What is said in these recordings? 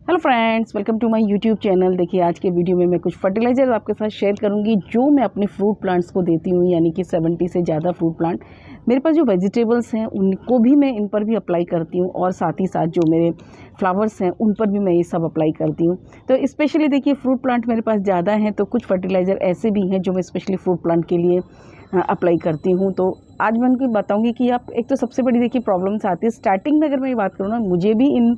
Hello friends, welcome to my YouTube channel. देखिए, आज के वीडियो में मैं कुछ फर्टिलाइज़र आपके साथ शेयर करूंगी जो मैं अपने फ्रूट प्लांट्स को देती हूँ, यानी कि 70 से ज़्यादा फ्रूट प्लांट। मेरे पास जो वेजिटेबल्स हैं उनको भी मैं इन पर भी अप्लाई करती हूँ, और साथ ही साथ जो मेरे फ्लावर्स हैं उन पर भी मैं ये सब अप्लाई करती हूँ। तो स्पेशली देखिए, फ्रूट प्लांट मेरे पास ज़्यादा हैं, तो कुछ फर्टिलाइज़र ऐसे भी हैं जो मैं स्पेशली फ्रूट प्लांट के लिए अप्लाई करती हूँ। तो आज मैं उनको बताऊंगी कि आप एक तो सबसे बड़ी देखिए प्रॉब्लम्स आती है स्टार्टिंग में। अगर मैं ये बात करूँ ना, मुझे भी इन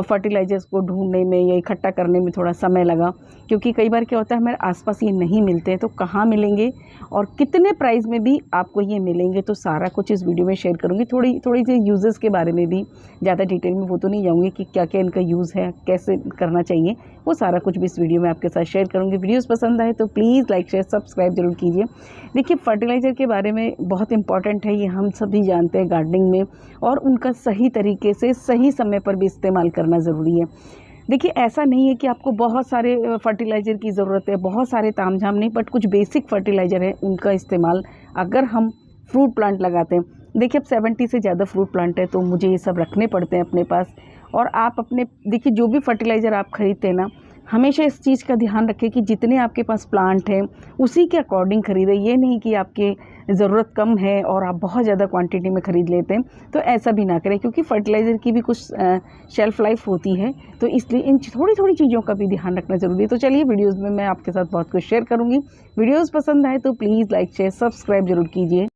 फर्टिलाइज़र्स को ढूंढने में या इकट्ठा करने में थोड़ा समय लगा, क्योंकि कई बार क्या होता है हमारे आसपास ये नहीं मिलते हैं। तो कहाँ मिलेंगे और कितने प्राइस में भी आपको ये मिलेंगे, तो सारा कुछ इस वीडियो में शेयर करूँगी। थोड़ी सी यूज़ेस के बारे में भी, ज़्यादा डिटेल में वो तो नहीं जाऊँगी कि क्या क्या इनका यूज़ है, कैसे करना चाहिए, वो सारा कुछ भी इस वीडियो में आपके साथ शेयर करूँगी। वीडियोज़ पसंद आए तो प्लीज़ लाइक शेयर सब्सक्राइब जरूर कीजिए। देखिए, फर्टिलाइज़र के बारे में बहुत इंपॉर्टेंट है, ये हम सभी जानते हैं गार्डनिंग में, और उनका सही तरीके से सही समय पर भी इस्तेमाल करना ज़रूरी है। देखिए, ऐसा नहीं है कि आपको बहुत सारे फर्टिलाइज़र की ज़रूरत है, बहुत सारे तामझाम नहीं, बट कुछ बेसिक फर्टिलाइज़र है उनका इस्तेमाल अगर हम फ्रूट प्लांट लगाते हैं। देखिए, अब 70 से ज़्यादा फ्रूट प्लांट है, तो मुझे ये सब रखने पड़ते हैं अपने पास। और आप अपने देखिए, जो भी फर्टिलाइज़र आप खरीदते हैं ना, हमेशा इस चीज़ का ध्यान रखें कि जितने आपके पास प्लांट हैं उसी के अकॉर्डिंग ख़रीदें। ये नहीं कि आपके ज़रूरत कम है और आप बहुत ज़्यादा क्वांटिटी में ख़रीद लेते हैं, तो ऐसा भी ना करें, क्योंकि फर्टिलाइज़र की भी कुछ शेल्फ़ लाइफ होती है। तो इसलिए इन थोड़ी चीज़ों का भी ध्यान रखना ज़रूरी है। तो चलिए, वीडियोज़ में मैं आपके साथ बहुत कुछ शेयर करूँगी। वीडियोज़ पसंद आए तो प्लीज़ लाइक शेयर सब्सक्राइब जरूर कीजिए।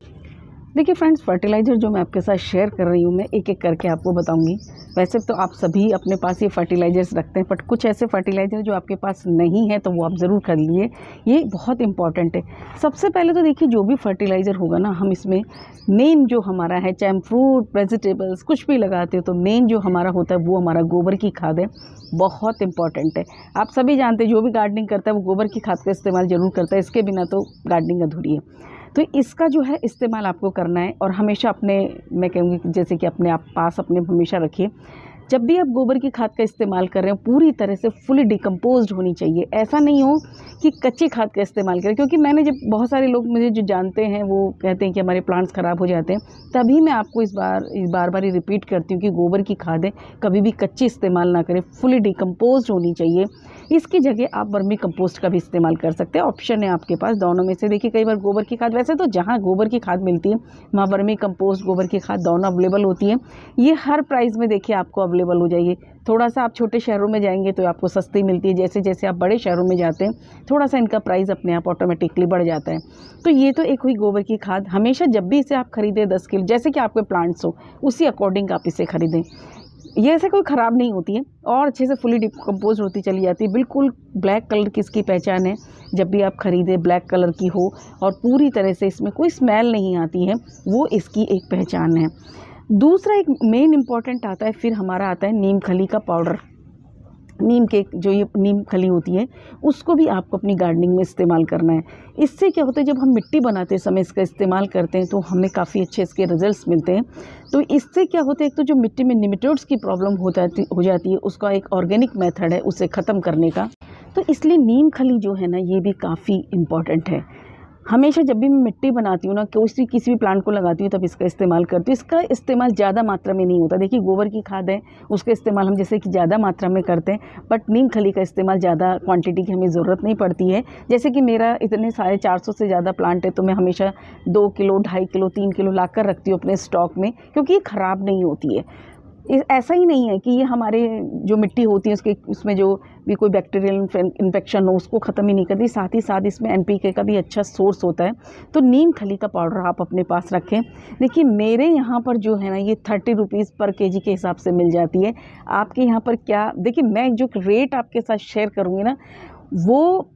देखिए फ्रेंड्स, फर्टिलाइज़र जो मैं आपके साथ शेयर कर रही हूँ, मैं एक एक करके आपको बताऊंगी। वैसे तो आप सभी अपने पास ये फर्टिलाइज़र्स रखते हैं, बट कुछ ऐसे फर्टिलाइज़र जो आपके पास नहीं है तो वो आप ज़रूर खरीदिए, ये बहुत इंपॉर्टेंट है। सबसे पहले तो देखिए, जो भी फर्टिलाइज़र होगा ना, हम इसमें मेन जो हमारा है, चाहे हम फ्रूट वेजिटेबल्स कुछ भी लगाते हो, तो मेन जो हमारा होता है वो हमारा गोबर की खाद है। बहुत इंपॉर्टेंट है। आप सभी जानते हैं, जो भी गार्डनिंग करता है वो गोबर की खाद का इस्तेमाल ज़रूर करता है, इसके बिना तो गार्डनिंग अधूरी है। तो इसका जो है इस्तेमाल आपको करना है, और हमेशा अपने, मैं कहूँगी जैसे कि अपने आप पास अपने हमेशा रखिए। जब भी आप गोबर की खाद का इस्तेमाल कर रहे हो, पूरी तरह से फुली डिकम्पोज्ड होनी चाहिए। ऐसा नहीं हो कि कच्ची खाद का इस्तेमाल करें, क्योंकि मैंने जब बहुत सारे लोग मुझे जो जानते हैं वो कहते हैं कि हमारे प्लांट्स ख़राब हो जाते हैं, तभी मैं आपको इस बार ही रिपीट करती हूँ कि गोबर की खादें कभी भी कच्ची इस्तेमाल ना करें, फुली डिकम्पोज्ड होनी चाहिए। इसकी जगह आप वर्मी कंपोस्ट का भी इस्तेमाल कर सकते हैं, ऑप्शन है आपके पास दोनों में से। देखिए, कई बार गोबर की खाद, वैसे तो जहाँ गोबर की खाद मिलती है वहाँ वर्मी कंपोस्ट, गोबर की खाद दोनों अवेलेबल होती है। ये हर प्राइस में देखिए आपको अवेलेबल हो जाएगी। थोड़ा सा आप छोटे शहरों में जाएंगे तो आपको सस्ती मिलती है, जैसे जैसे आप बड़े शहरों में जाते हैं थोड़ा सा इनका प्राइस अपने आप ऑटोमेटिकली बढ़ जाता है। तो ये तो एक हुई गोबर की खाद। हमेशा जब भी इसे आप खरीदें 10 किलो, जैसे कि आपके प्लांट्स हो उसी अकॉर्डिंग आप इसे खरीदें। ये ऐसे कोई ख़राब नहीं होती है और अच्छे से फुली डिकम्पोज होती चली जाती है। बिल्कुल ब्लैक कलर की इसकी पहचान है, जब भी आप ख़रीदें ब्लैक कलर की हो और पूरी तरह से इसमें कोई स्मेल नहीं आती है, वो इसकी एक पहचान है। दूसरा एक मेन इम्पॉर्टेंट आता है, फिर हमारा आता है नीम खली का पाउडर। नीम के जो ये नीम खली होती है उसको भी आपको अपनी गार्डनिंग में इस्तेमाल करना है। इससे क्या होता है, जब हम मिट्टी बनाते समय इसका इस्तेमाल करते हैं तो हमें काफ़ी अच्छे इसके रिजल्ट्स मिलते हैं। तो इससे क्या होता है, एक तो जो मिट्टी में निमेटोड्स की प्रॉब्लम हो जाती है, उसका एक ऑर्गेनिक मेथड है उसे ख़त्म करने का। तो इसलिए नीम खली जो है ना, ये भी काफ़ी इम्पॉर्टेंट है। हमेशा जब भी मैं मिट्टी बनाती हूँ ना, किसी भी प्लांट को लगाती हूँ, तब इसका इस्तेमाल करती हूँ। इसका इस्तेमाल ज़्यादा मात्रा में नहीं होता। देखिए, गोबर की खाद है, उसका इस्तेमाल हम जैसे कि ज़्यादा मात्रा में करते हैं, बट नीम खली का इस्तेमाल ज़्यादा क्वांटिटी की हमें ज़रूरत नहीं पड़ती है। जैसे कि मेरा इतने सारे 400 से ज़्यादा प्लांट है, तो मैं हमेशा 2 किलो 2.5 किलो 3 किलो ला कर रखती हूँ अपने स्टॉक में, क्योंकि ये ख़राब नहीं होती है। ऐसा ही नहीं है कि ये हमारे जो मिट्टी होती है उसमें जो भी कोई बैक्टीरियल इन्फेक्शन हो उसको ख़त्म ही नहीं करती, साथ ही साथ इसमें एनपीके का भी अच्छा सोर्स होता है। तो नीम खली का पाउडर आप अपने पास रखें। देखिए, मेरे यहाँ पर जो है ना, ये 30 रुपीज़ पर केजी के हिसाब से मिल जाती है। आपके यहाँ पर क्या, देखिए मैं जो रेट आपके साथ शेयर करूँगी ना, वो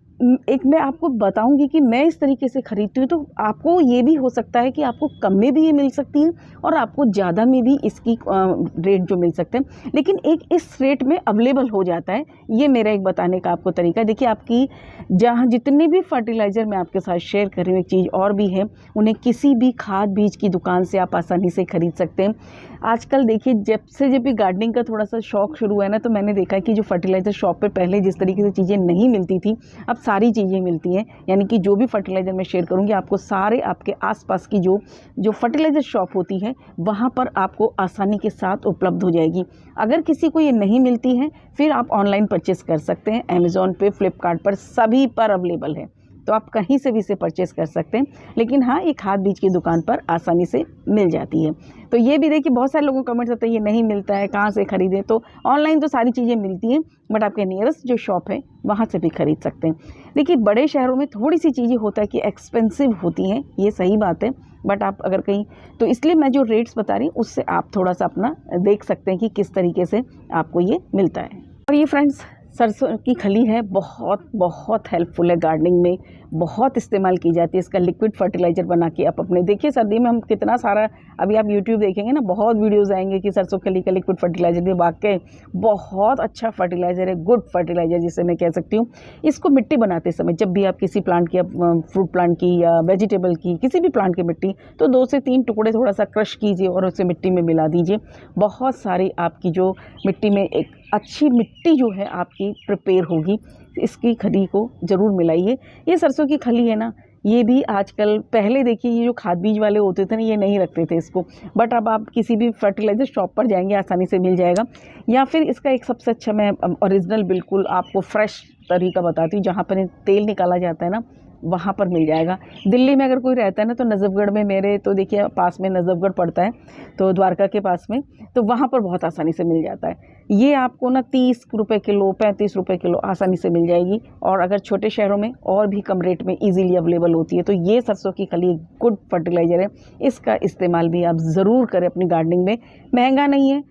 एक मैं आपको बताऊंगी कि मैं इस तरीके से खरीदती हूँ, तो आपको ये भी हो सकता है कि आपको कम में भी ये मिल सकती है और आपको ज़्यादा में भी इसकी रेट जो मिल सकते हैं, लेकिन एक इस रेट में अवेलेबल हो जाता है। ये मेरा एक बताने का आपको तरीका है। देखिए, आपकी जहाँ जितने भी फर्टिलाइज़र मैं आपके साथ शेयर कर रही हूँ, एक चीज़ और भी है, उन्हें किसी भी खाद बीज की दुकान से आप आसानी से खरीद सकते हैं। आजकल देखिए, जब भी गार्डनिंग का थोड़ा सा शौक शुरू हुआ है ना, तो मैंने देखा है कि जो फर्टिलाइज़र शॉप पर पहले जिस तरीके से चीज़ें नहीं मिलती थी, अब सारी चीज़ें मिलती हैं, यानी कि जो भी फर्टिलाइज़र मैं शेयर करूँगी आपको सारे आपके आसपास की जो फर्टिलाइज़र शॉप होती है वहाँ पर आपको आसानी के साथ उपलब्ध हो जाएगी। अगर किसी को ये नहीं मिलती है फिर आप ऑनलाइन परचेज़ कर सकते हैं, अमेज़ॉन पे, फ्लिपकार्ट पर, सभी पर अवेलेबल है, तो आप कहीं से भी इसे परचेज़ कर सकते हैं। लेकिन हाँ, ये खाद बीज की दुकान पर आसानी से मिल जाती है। तो ये भी देखिए बहुत सारे लोगों को कमेंट्स आते हैं ये नहीं मिलता है, कहाँ से खरीदें? तो ऑनलाइन तो सारी चीज़ें मिलती हैं, बट आपके नियरेस्ट जो शॉप है वहाँ से भी खरीद सकते हैं। देखिए बड़े शहरों में थोड़ी सी चीज़ें होता है कि एक्सपेंसिव होती हैं, ये सही बात है, बट आप अगर कहीं, तो इसलिए मैं जो रेट्स बता रही हूँ उससे आप थोड़ा सा अपना देख सकते हैं कि किस तरीके से आपको ये मिलता है। और ये फ्रेंड्स सरसों की खली है, बहुत बहुत हेल्पफुल है गार्डनिंग में, बहुत इस्तेमाल की जाती है। इसका लिक्विड फर्टिलाइज़र बना के आप अपने देखिए, सर्दी में हम कितना सारा, अभी आप यूट्यूब देखेंगे ना बहुत वीडियोस आएंगे कि सरसों खली का लिक्विड फर्टिलाइज़र भी, वाकई बहुत अच्छा फर्टिलाइज़र है, गुड फर्टिलाइज़र जिसे मैं कह सकती हूँ। इसको मिट्टी बनाते समय जब भी आप किसी प्लांट की, फ्रूट प्लांट की या वेजिटेबल की, किसी भी प्लांट की मिट्टी, तो 2 से 3 टुकड़े थोड़ा सा क्रश कीजिए और उसे मिट्टी में मिला दीजिए। बहुत सारी आपकी जो मिट्टी में एक अच्छी मिट्टी जो है आपकी प्रिपेयर होगी। इसकी खली को ज़रूर मिलाइए। ये सरसों की खली है ना, ये भी आजकल, पहले देखिए ये जो खाद बीज वाले होते थे ना ये नहीं रखते थे इसको, बट अब आप किसी भी फर्टिलाइज़र शॉप पर जाएंगे आसानी से मिल जाएगा। या फिर इसका एक सबसे अच्छा मैं ओरिजिनल बिल्कुल आपको फ्रेश तरीका बताती हूँ, जहाँ पर तेल निकाला जाता है ना वहाँ पर मिल जाएगा। दिल्ली में अगर कोई रहता है ना तो नजफगढ़ में, मेरे तो देखिए पास में नजफगढ़ पड़ता है, तो द्वारका के पास में, तो वहाँ पर बहुत आसानी से मिल जाता है। ये आपको ना 30 रुपये किलो, 35 रुपये किलो आसानी से मिल जाएगी, और अगर छोटे शहरों में और भी कम रेट में इजीली अवेलेबल होती है। तो ये सरसों की खली गुड फर्टिलाइज़र है, इसका इस्तेमाल भी आप ज़रूर करें अपनी गार्डनिंग में। महंगा नहीं है,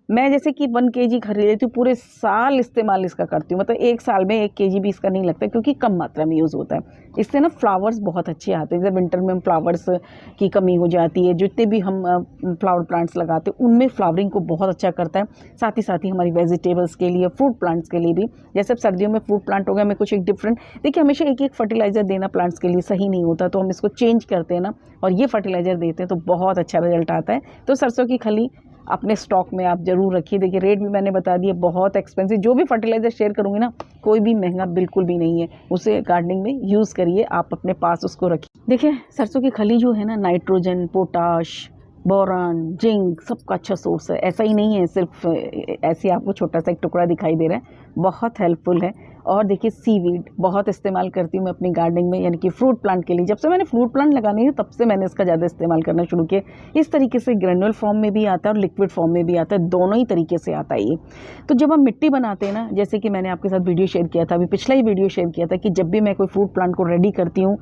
मैं जैसे कि 1 केजी खरीद लेती हूँ, पूरे साल इस्तेमाल इसका करती हूँ, मतलब 1 साल में 1 केजी भी इसका नहीं लगता, क्योंकि कम मात्रा में यूज़ होता है। इससे ना फ्लावर्स बहुत अच्छे आते हैं, जैसे विंटर में फ्लावर्स की कमी हो जाती है, जितने भी हम फ्लावर प्लांट्स लगाते हैं उनमें फ्लावरिंग को बहुत अच्छा करता है। साथ ही हमारी वेजिटेबल्स के लिए, फ्रूट प्लांट्स के लिए भी, जैसे अब सर्दियों में फ्रूट प्लांट हो गया, हमें कुछ एक डिफरेंट, देखिए हमेशा एक फर्टिलाइज़र देना प्लांट्स के लिए सही नहीं होता, तो हम इसको चेंज करते हैं ना और ये फर्टिलाइज़र देते हैं तो बहुत अच्छा रिजल्ट आता है। तो सरसों की खली अपने स्टॉक में आप ज़रूर रखिए। देखिए रेट भी मैंने बता दिया, बहुत एक्सपेंसिव, जो भी फर्टिलाइज़र शेयर करूँगी ना कोई भी महंगा बिल्कुल भी नहीं है, उसे गार्डनिंग में यूज़ करिए, आप अपने पास उसको रखिए। देखिए सरसों की खली जो है ना, नाइट्रोजन, पोटाश, बोरान, जिंक सबका अच्छा सोर्स है। ऐसा ही नहीं है सिर्फ ऐसे आपको छोटा सा एक टुकड़ा दिखाई दे रहा है, बहुत हेल्पफुल है। और देखिए सीवीड बहुत इस्तेमाल करती हूँ मैं अपनी गार्डनिंग में, यानी कि फ्रूट प्लांट के लिए। जब से मैंने फ्रूट प्लांट लगाने हैं तब से मैंने इसका ज़्यादा इस्तेमाल करना शुरू किया। इस तरीके से ग्रेनुअल फॉर्म में भी आता है और लिक्विड फॉर्म में भी आता है, दोनों ही तरीके से आता है ये। तो जब हम मिट्टी बनाते हैं ना, जैसे कि मैंने आपके साथ वीडियो शेयर किया था, अभी पिछला ही वीडियो शेयर किया था कि जब भी मैं कोई फ्रूट प्लांट को रेडी करती हूँ,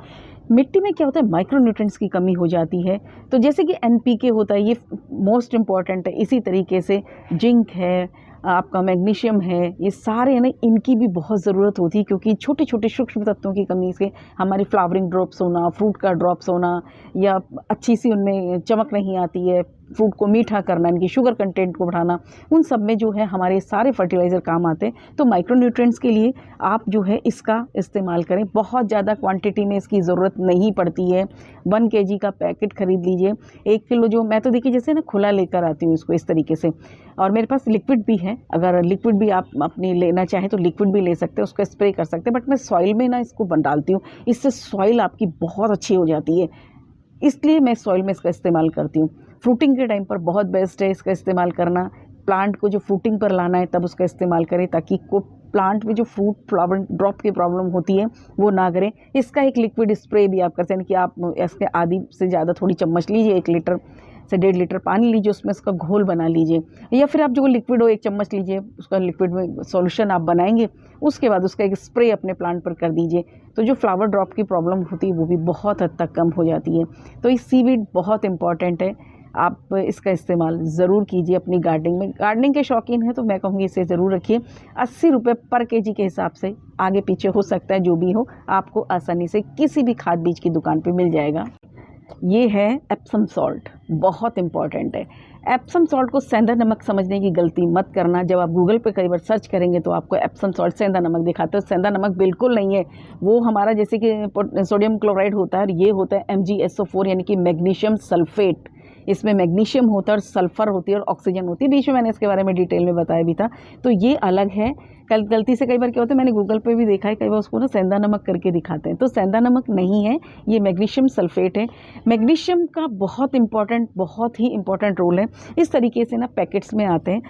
मिट्टी में क्या होता है, माइक्रोन्यूट्रिएंट्स की कमी हो जाती है। तो जैसे कि एनपीके होता है, ये मोस्ट इम्पॉर्टेंट है। इसी तरीके से जिंक है, आपका मैग्नीशियम है, ये सारे ना इनकी भी बहुत ज़रूरत होती है, क्योंकि छोटे छोटे सूक्ष्म तत्वों की कमी से हमारी फ्लावरिंग ड्रॉप्स होना, फ्रूट का ड्रॉप्स होना, या अच्छी सी उनमें चमक नहीं आती है, फ्रूट को मीठा करना, इनकी शुगर कंटेंट को बढ़ाना, उन सब में जो है हमारे सारे फर्टिलाइज़र काम आते हैं। तो माइक्रोन्यूट्रिएंट्स के लिए आप जो है इसका इस्तेमाल करें। बहुत ज़्यादा क्वांटिटी में इसकी ज़रूरत नहीं पड़ती है। 1 केजी का पैकेट ख़रीद लीजिए। 1 किलो जो मैं तो देखिए जैसे ना खुला लेकर आती हूँ इसको इस तरीके से, और मेरे पास लिक्विड भी है। अगर लिक्विड भी आप अपनी लेना चाहें तो लिक्विड भी ले सकते हैं, उसको स्प्रे कर सकते हैं, बट मैं सॉइल में ना इसको डालती हूँ, इससे सॉइल आपकी बहुत अच्छी हो जाती है, इसलिए मैं सॉइल में इसका इस्तेमाल करती हूँ। फ्रूटिंग के टाइम पर बहुत बेस्ट है इसका इस्तेमाल करना। प्लांट को जो फ्रूटिंग पर लाना है तब उसका इस्तेमाल करें, ताकि को प्लांट में जो फ्रूट फ्लावर ड्रॉप की प्रॉब्लम होती है वो ना करें। इसका एक लिक्विड स्प्रे भी आप करते हैं कि आप इसके आधी से ज़्यादा थोड़ी चम्मच लीजिए, 1 लीटर से 1.5 लीटर पानी लीजिए, उसमें इसका घोल बना लीजिए, या फिर आप जो लिक्विड हो 1 चम्मच लीजिए, उसका लिक्विड में सॉल्यूशन आप बनाएंगे, उसके बाद उसका एक स्प्रे अपने प्लांट पर कर दीजिए, तो जो फ्लावर ड्रॉप की प्रॉब्लम होती है वो भी बहुत हद तक कम हो जाती है। तो ये सीवीड बहुत इंपॉर्टेंट है, आप इसका इस्तेमाल ज़रूर कीजिए अपनी गार्डनिंग में। गार्डनिंग के शौकीन हैं तो मैं कहूँगी इसे ज़रूर रखिए। 80 रुपये पर केजी के हिसाब से, आगे पीछे हो सकता है जो भी हो, आपको आसानी से किसी भी खाद बीज की दुकान पे मिल जाएगा। ये है एप्सम सॉल्ट, बहुत इंपॉर्टेंट है। एप्सम सॉल्ट को सेंधा नमक समझने की गलती मत करना। जब आप गूगल पे कई बार सर्च करेंगे तो आपको एप्सम सॉल्ट सेंधा नमक दिखाते हो, सेंधा नमक बिल्कुल नहीं है। वो हमारा जैसे कि सोडियम क्लोराइड होता है, और ये होता है MgSO4 यानी कि मैग्नीशियम सल्फेट। इसमें मैग्नीशियम होता है और सल्फ़र होती है और ऑक्सीजन होती है। बीच में मैंने इसके बारे में डिटेल में बताया भी था। तो ये अलग है। गलती से कई बार क्या होता है, मैंने गूगल पे भी देखा है, कई बार उसको ना सेंधा नमक करके दिखाते हैं, तो सेंधा नमक नहीं है, ये मैग्नीशियम सल्फेट है। मैग्नीशियम का बहुत ही इम्पॉर्टेंट रोल है। इस तरीके से ना पैकेट्स में आते हैं।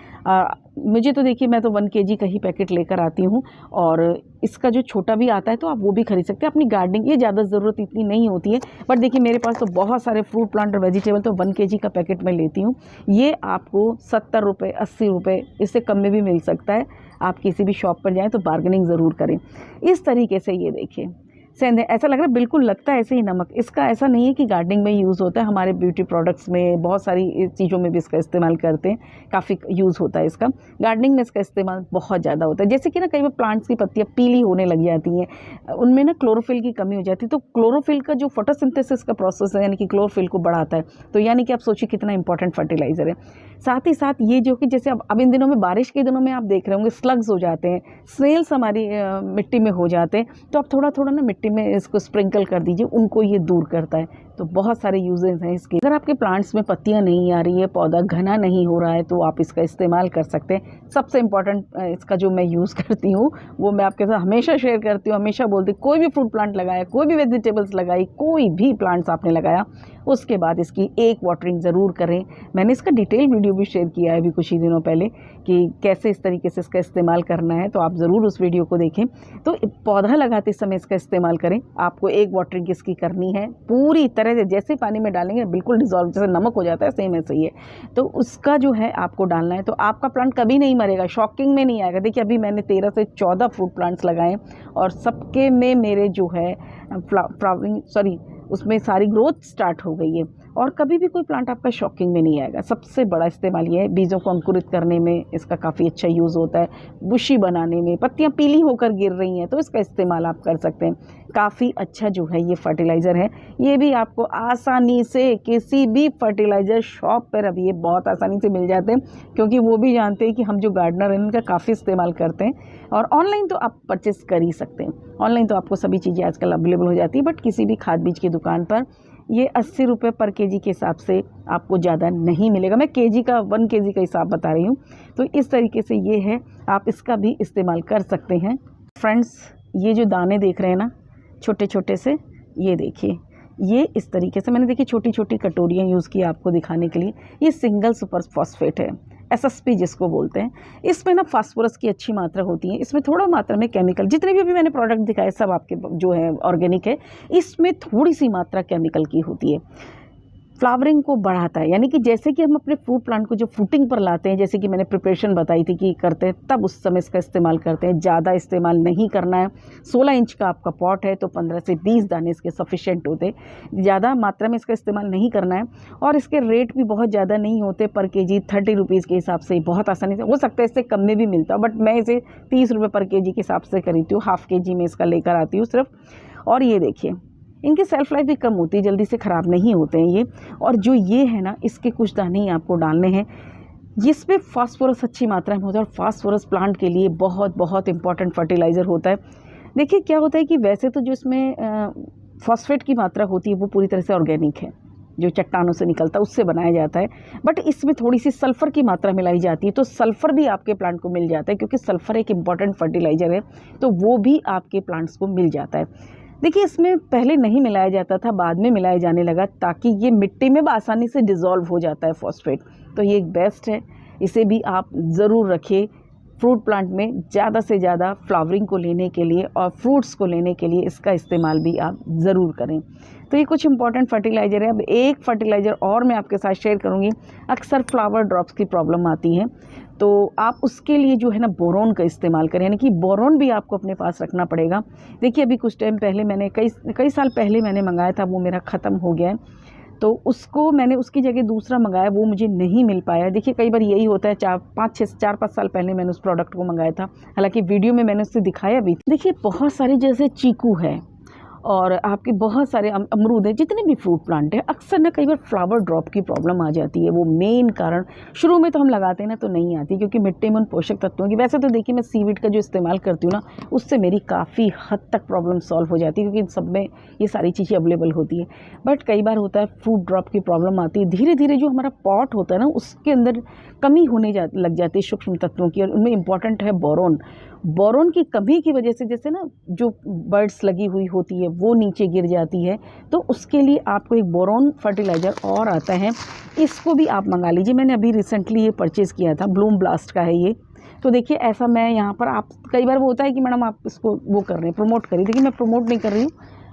मुझे तो देखिए, मैं तो 1 kg का ही पैकेट लेकर आती हूँ, और इसका जो छोटा भी आता है तो आप वो भी खरीद सकते हैं अपनी गार्डनिंग। ये ज़्यादा ज़रूरत इतनी नहीं होती है, बट देखिए मेरे पास तो बहुत सारे फ्रूट प्लांट और वेजिटेबल, तो 1 kg का पैकेट मैं लेती हूँ। ये आपको 70 रुपये, 80 रुपये, इससे कम में भी मिल सकता है। आप किसी भी शॉप पर जाएँ तो बार्गेनिंग ज़रूर करें। इस तरीके से ये देखिए सेंधे, ऐसा लग रहा है, बिल्कुल लगता है ऐसे ही नमक। इसका ऐसा नहीं है कि गार्डनिंग में यूज़ होता है, हमारे ब्यूटी प्रोडक्ट्स में, बहुत सारी चीज़ों में भी इसका इस्तेमाल करते हैं, काफ़ी यूज़ होता है इसका। गार्डनिंग में इसका इस्तेमाल बहुत ज़्यादा होता है। जैसे कि ना कई बार प्लांट्स की पत्तियाँ पीली होने लग जाती हैं, उनमें ना क्लोरोफिल की कमी हो जाती है, तो क्लोरोफिल का जो फोटोसिंथेसिस का प्रोसेस है, यानी कि क्लोरोफिल को बढ़ाता है, तो यानी कि आप सोचिए कितना इंपॉर्टेंट फर्टिलाइज़र है। साथ ही साथ ये जो कि जैसे अब इन दिनों में, बारिश के दिनों में आप देख रहे होंगे स्लग्स हो जाते हैं, स्नेल्स हमारी मिट्टी में हो जाते हैं, तो आप थोड़ा थोड़ा ना मिट्टी में इसको स्प्रिंकल कर दीजिए, उनको ये दूर करता है। तो बहुत सारे यूजेस हैं इसके। अगर आपके प्लांट्स में पत्तियां नहीं आ रही है, पौधा घना नहीं हो रहा है, तो आप इसका इस्तेमाल कर सकते हैं। सबसे इम्पॉर्टेंट इसका जो मैं यूज़ करती हूँ वो मैं आपके साथ हमेशा शेयर करती हूँ, हमेशा बोलती हूँ, कोई भी फ्रूट प्लांट लगाया, कोई भी वेजिटेबल्स लगाई, कोई भी प्लांट्स आपने लगाया, उसके बाद इसकी एक वाटरिंग ज़रूर करें। मैंने इसका डिटेल वीडियो भी शेयर किया है अभी कुछ ही दिनों पहले कि कैसे इस तरीके से इसका इस्तेमाल करना है, तो आप ज़रूर उस वीडियो को देखें। तो पौधा लगाते समय इसका इस्तेमाल करें। आपको एक वाटरिंग इसकी करनी है पूरी तरह से, जैसे पानी में डालेंगे बिल्कुल डिज़ोल्व, जैसे नमक हो जाता है सेम ऐसे ही है, तो उसका जो है आपको डालना है। तो आपका प्लांट कभी नहीं मरेगा, शॉकिंग में नहीं आएगा। देखिए अभी मैंने 13 से 14 फ्रूट प्लांट्स लगाए और सबके में मेरे जो है उसमें सारी ग्रोथ स्टार्ट हो गई है, और कभी भी कोई प्लांट आपका शॉकिंग में नहीं आएगा। सबसे बड़ा इस्तेमाल ये है, बीजों को अंकुरित करने में इसका काफ़ी अच्छा यूज़ होता है, बुशी बनाने में, पत्तियां पीली होकर गिर रही हैं तो इसका इस्तेमाल आप कर सकते हैं। काफ़ी अच्छा जो है ये फर्टिलाइज़र है। ये भी आपको आसानी से किसी भी फर्टिलाइज़र शॉप पर अभी ये बहुत आसानी से मिल जाते हैं, क्योंकि वो भी जानते हैं कि हम जो गार्डनर हैं इनका काफ़ी इस्तेमाल करते हैं। और ऑनलाइन तो आप परचेस कर ही सकते हैं, ऑनलाइन तो आपको सभी चीज़ें आजकल अवेलेबल हो जाती है, बट किसी भी खाद बीज की दुकान पर ये 80 रुपये पर केजी के हिसाब से आपको ज़्यादा नहीं मिलेगा। मैं केजी का 1 kg का हिसाब बता रही हूँ। तो इस तरीके से ये है, आप इसका भी इस्तेमाल कर सकते हैं। फ्रेंड्स, ये जो दाने देख रहे हैं ना छोटे छोटे से, ये देखिए, ये इस तरीके से मैंने देखिए छोटी छोटी कटोरियाँ यूज़ की आपको दिखाने के लिए। ये सिंगल सुपर फॉस्फेट है, SSP जिसको बोलते हैं। इसमें ना फास्फोरस की अच्छी मात्रा होती है, इसमें थोड़ा मात्रा में केमिकल, जितने भी अभी मैंने प्रोडक्ट दिखाए सब आपके जो है ऑर्गेनिक है, इसमें थोड़ी सी मात्रा केमिकल की होती है। फ्लावरिंग को बढ़ाता है, यानी कि जैसे कि हम अपने फ्रूट प्लांट को जो फ्रूटिंग पर लाते हैं, जैसे कि मैंने प्रिपरेशन बताई थी कि करते हैं, तब उस समय इसका इस्तेमाल करते हैं। ज़्यादा इस्तेमाल नहीं करना है। 16 इंच का आपका पॉट है तो 15 से 20 दाने इसके सफिशेंट होते, ज़्यादा मात्रा में इसका इस्तेमाल नहीं करना है। और इसके रेट भी बहुत ज़्यादा नहीं होते, पर केजी 30 रुपीज़ के हिसाब से बहुत आसानी से, हो सकता है इससे कम में भी मिलता, बट मैं इसे 30 रुपये पर केजी के हिसाब से खरीदती हूँ। ½ kg में इसका लेकर आती हूँ सिर्फ। और ये देखिए, इनकी सेल्फ लाइफ भी कम होती है, जल्दी से ख़राब नहीं होते हैं ये। और जो ये है ना, इसके कुछ दाने ही आपको डालने हैं जिसमें फास्फोरस अच्छी मात्रा में होता है, और फास्फोरस प्लांट के लिए बहुत बहुत इंपॉर्टेंट फर्टिलाइज़र होता है। देखिए क्या होता है कि वैसे तो जो इसमें फॉस्फेट की मात्रा होती है वो पूरी तरह से ऑर्गेनिक है, जो चट्टानों से निकलता है उससे बनाया जाता है, बट इसमें थोड़ी सी सल्फ़र की मात्रा मिलाई जाती है। तो सल्फ़र भी आपके प्लांट को मिल जाता है, क्योंकि सल्फ़र एक इम्पॉर्टेंट फर्टिलाइज़र है, तो वो भी आपके प्लांट्स को मिल जाता है। देखिए इसमें पहले नहीं मिलाया जाता था, बाद में मिलाया जाने लगा, ताकि ये मिट्टी में आसानी से डिज़ोल्व हो जाता है फॉस्फेट। तो ये एक बेस्ट है, इसे भी आप ज़रूर रखिए फ्रूट प्लांट में। ज़्यादा से ज़्यादा फ्लावरिंग को लेने के लिए और फ्रूट्स को लेने के लिए इसका इस्तेमाल भी आप ज़रूर करें। तो ये कुछ इंपॉर्टेंट फर्टिलाइज़र है। अब एक फर्टिलाइज़र और मैं आपके साथ शेयर करूँगी। अक्सर फ्लावर ड्रॉप्स की प्रॉब्लम आती है, तो आप उसके लिए जो है ना बोरोन का इस्तेमाल करें, यानी कि बोरोन भी आपको अपने पास रखना पड़ेगा। देखिए अभी कुछ टाइम पहले मैंने कई साल पहले मैंने मंगाया था, वो मेरा ख़त्म हो गया है, तो उसको मैंने उसकी जगह दूसरा मंगाया, वो मुझे नहीं मिल पाया। देखिए कई बार यही होता है, 4-5 साल पहले मैंने उस प्रोडक्ट को मंगाया था, हालांकि वीडियो में मैंने उससे दिखाया भी। देखिए बहुत सारे जैसे चीकू है और आपके बहुत सारे अमरूद हैं, जितने भी फ्रूट प्लांट हैं, अक्सर ना कई बार फ्लावर ड्रॉप की प्रॉब्लम आ जाती है। वो मेन कारण शुरू में तो हम लगाते हैं ना तो नहीं आती, क्योंकि मिट्टी में उन पोषक तत्वों की, वैसे तो देखिए मैं सीवीड का जो इस्तेमाल करती हूँ ना, उससे मेरी काफ़ी हद तक प्रॉब्लम सॉल्व हो जाती है, क्योंकि इन सब में ये सारी चीज़ें अवेलेबल होती है। बट कई बार होता है फ्रूट ड्रॉप की प्रॉब्लम आती है, धीरे धीरे जो हमारा पॉट होता है ना उसके अंदर कमी होने लग जाती है सूक्ष्म तत्वों की, और उनमें इम्पॉर्टेंट है बोरोन। बोरोन की कमी की वजह से जैसे ना जो बर्ड्स लगी हुई होती है वो नीचे गिर जाती है, तो उसके लिए आपको एक बोरोन फर्टिलाइज़र और आता है, इसको भी आप मंगा लीजिए। मैंने अभी रिसेंटली ये परचेज़ किया था, ब्लूम ब्लास्ट का है ये। तो देखिए ऐसा मैं यहाँ पर, आप कई बार वो होता है कि मैडम आप इसको वो कर रहे हैं, प्रमोट करिए, देखिए मैं प्रमोट नहीं कर रही हूँ।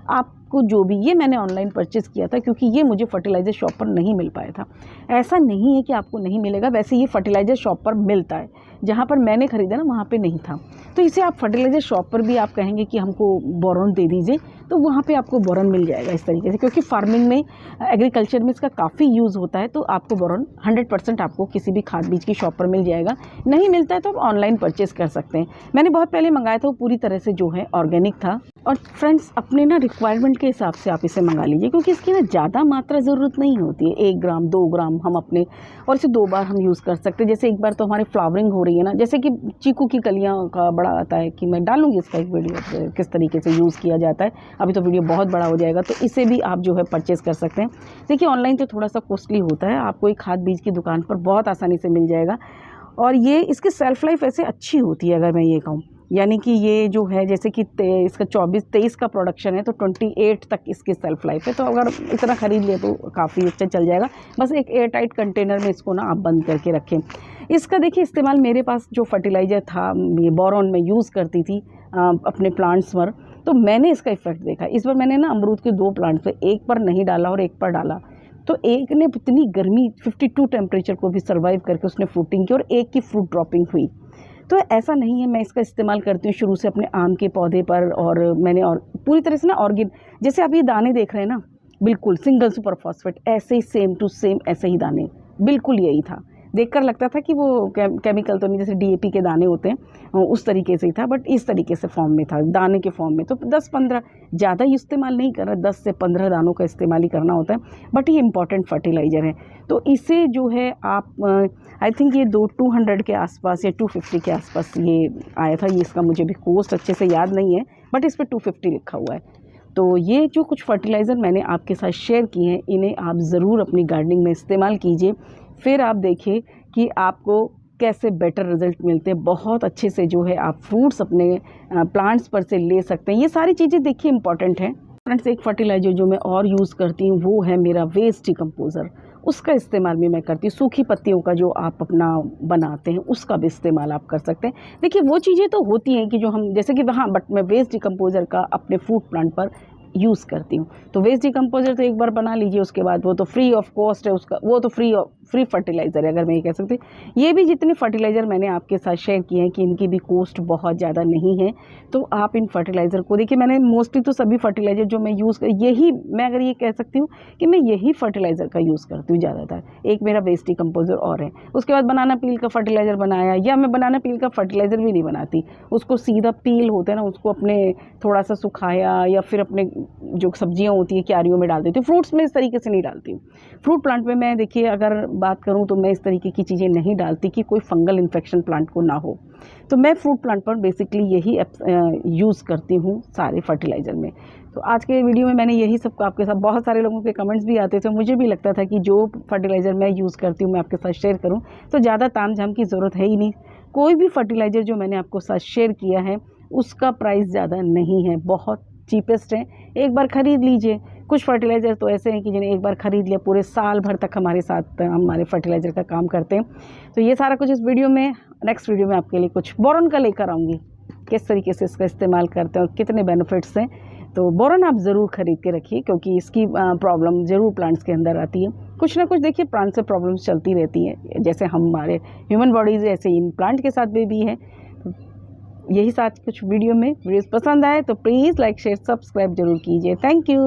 आपको जो भी, ये मैंने ऑनलाइन परचेज़ किया था क्योंकि ये मुझे फर्टिलाइज़र शॉप पर नहीं मिल पाया था। ऐसा नहीं है कि आपको नहीं मिलेगा, वैसे ये फर्टिलाइज़र शॉप पर मिलता है, जहाँ पर मैंने ख़रीदा ना वहाँ पे नहीं था। तो इसे आप फर्टिलाइज़र शॉप पर भी आप कहेंगे कि हमको बोरॉन दे दीजिए, तो वहाँ पे आपको बोरॉन मिल जाएगा इस तरीके से, क्योंकि फार्मिंग में, एग्रीकल्चर में इसका काफ़ी यूज़ होता है। तो आपको बोरॉन 100% आपको किसी भी खाद बीज की शॉप पर मिल जाएगा। नहीं मिलता है तो आप ऑनलाइन परचेज़ कर सकते हैं। मैंने बहुत पहले मंगाया था, वो पूरी तरह से जो है ऑर्गेनिक था। और फ्रेंड्स अपने ना रिक्वायरमेंट के हिसाब से आप इसे मंगा लीजिए, क्योंकि इसकी ना ज़्यादा मात्रा ज़रूरत नहीं होती है। 1 ग्राम 2 ग्राम हम अपने, और इसे 2 बार हम यूज़ कर सकते हैं। जैसे एक बार तो हमारी फ्लावरिंग हो रही है ना, जैसे कि चीकू की कलियां का बड़ा आता है, कि मैं डालूंगी इसका एक वीडियो किस तरीके से यूज़ किया जाता है। अभी तो वीडियो बहुत बड़ा हो जाएगा, तो इसे भी आप जो है परचेज़ कर सकते हैं। देखिए ऑनलाइन तो थोड़ा सा कॉस्टली होता है, आपको एक खाद बीज की दुकान पर बहुत आसानी से मिल जाएगा। और ये इसकी सेल्फ़ लाइफ ऐसे अच्छी होती है, अगर मैं ये कहूँ, यानी कि ये जो है जैसे कि इसका 24-23 का प्रोडक्शन है, तो 28 तक इसकी सेल्फ़ लाइफ है। तो अगर इतना ख़रीद ले तो काफ़ी अच्छा चल जाएगा। बस एक एयर टाइट कंटेनर में इसको ना आप बंद करके रखें। इसका देखिए इस्तेमाल, मेरे पास जो फर्टिलाइज़र था, ये बोरॉन में यूज़ करती थी अपने प्लांट्स पर, तो मैंने इसका इफ़ेक्ट देखा। इस बार मैंने ना अमरूद के 2 प्लांट्स पे, एक पर नहीं डाला और एक पर डाला, तो एक ने इतनी गर्मी 52 टेम्परेचर को भी सर्वाइव करके उसने फ्रूटिंग की, और एक की फ्रूट ड्रॉपिंग हुई। तो ऐसा नहीं है, मैं इसका इस्तेमाल करती हूँ शुरू से अपने आम के पौधे पर, और मैंने और पूरी तरह से ना ऑर्गेनिक, जैसे आप ये दाने देख रहे हैं ना, बिल्कुल सिंगल सुपर फॉस्फेट, ऐसे ही सेम टू सेम ऐसे ही दाने, बिल्कुल यही था। देखकर लगता था कि वो केमिकल तो नहीं, जैसे डीएपी के दाने होते हैं उस तरीके से ही था, बट इस तरीके से फॉर्म में था, दाने के फॉर्म में। तो 10-15 ज़्यादा इस्तेमाल नहीं कर रहा, 10 से 15 दानों का इस्तेमाल ही करना होता है, बट ये इंपॉर्टेंट फर्टिलाइज़र है। तो इसे जो है आप, आई थिंक ये 200 के आसपास या 250 के आसपास ये आया था। ये इसका मुझे भी कॉस्ट अच्छे से याद नहीं है, बट इस पर 250 लिखा हुआ है। तो ये जो कुछ फर्टिलाइज़र मैंने आपके साथ शेयर किए हैं, इन्हें आप ज़रूर अपनी गार्डनिंग में इस्तेमाल कीजिए, फिर आप देखिए कि आपको कैसे बेटर रिज़ल्ट मिलते हैं। बहुत अच्छे से जो है आप फ्रूट्स अपने प्लांट्स पर से ले सकते हैं। ये सारी चीज़ें देखिए इंपॉर्टेंट हैं। फ्रेंड्स एक फर्टिलाइज़र जो मैं और यूज़ करती हूँ वो है मेरा वेस्ट डिकम्पोज़र, उसका इस्तेमाल भी मैं करती हूँ। सूखी पत्तियों का जो आप अपना बनाते हैं उसका भी इस्तेमाल आप कर सकते हैं। देखिए वो चीज़ें तो होती हैं कि जो हम, जैसे कि हाँ, बट मैं वेस्ट डिकम्पोज़र का अपने फ्रूट प्लांट पर यूज़ करती हूँ। तो वेस्ट डिकम्पोज़र तो एक बार बना लीजिए, उसके बाद वो तो फ्री ऑफ कॉस्ट है, उसका वो तो फ्री फर्टिलाइज़र है, अगर मैं ये कह सकती हूँ। ये भी जितने फर्टिलाइज़र मैंने आपके साथ शेयर किए हैं कि इनकी भी कॉस्ट बहुत ज़्यादा नहीं है। तो आप इन फर्टिलाइज़र को देखिए, मैंने मोस्टली तो सभी फर्टिलाइज़र जो मैं यूज़ कर, यही मैं अगर ये कह सकती हूँ कि मैं यही फर्टिलाइज़र का यूज़ करती हूँ ज़्यादातर। एक मेरा वेस्ट डिकम्पोज़र और है, उसके बाद बनाना पील का फर्टिलाइज़र बनाया, या मैं बनाना पील का फर्टिलाइज़र भी नहीं बनाती, उसको सीधा पील होता है ना, उसको अपने थोड़ा सा सुखाया या फिर अपने जो सब्जियां होती है क्यारियों में डाल देती हूँ। फ्रूट्स में इस तरीके से नहीं डालती हूँ। फ्रूट प्लांट में मैं देखिए अगर बात करूँ तो मैं इस तरीके की चीज़ें नहीं डालती कि कोई फंगल इन्फेक्शन प्लांट को ना हो। तो मैं फ्रूट प्लांट पर बेसिकली यही यूज़ करती हूँ सारे फर्टिलाइज़र में। तो आज के वीडियो में मैंने यही सब आपके साथ, बहुत सारे लोगों के कमेंट्स भी आते थे, मुझे भी लगता था कि जो फर्टिलाइज़र मैं यूज़ करती हूँ मैं आपके साथ शेयर करूँ, तो ज़्यादा तामझाम की ज़रूरत है ही नहीं। कोई भी फर्टिलाइज़र जो मैंने आपको साथ शेयर किया है उसका प्राइस ज़्यादा नहीं है, बहुत चीपेस्ट है, एक बार ख़रीद लीजिए। कुछ फर्टिलाइज़र तो ऐसे हैं कि जिन्हें एक बार ख़रीद लिया पूरे साल भर तक हमारे साथ हमारे फर्टिलाइज़र का काम करते हैं। तो ये सारा कुछ इस वीडियो में, नेक्स्ट वीडियो में आपके लिए कुछ बोरॉन का लेकर आऊँगी, किस तरीके से इसका इस्तेमाल करते हैं और कितने बेनिफिट्स हैं। तो बोरॉन आप ज़रूर ख़रीद के रखिए, क्योंकि इसकी प्रॉब्लम ज़रूर प्लांट्स के अंदर आती है। कुछ ना कुछ देखिए प्लांट से प्रॉब्लम्स चलती रहती हैं, जैसे हमारे ह्यूमन बॉडीज़ ऐसे इन प्लांट के साथ भी है। यही साथ कुछ वीडियोस पसंद आए तो प्लीज़ लाइक शेयर सब्सक्राइब जरूर कीजिए। Thank you.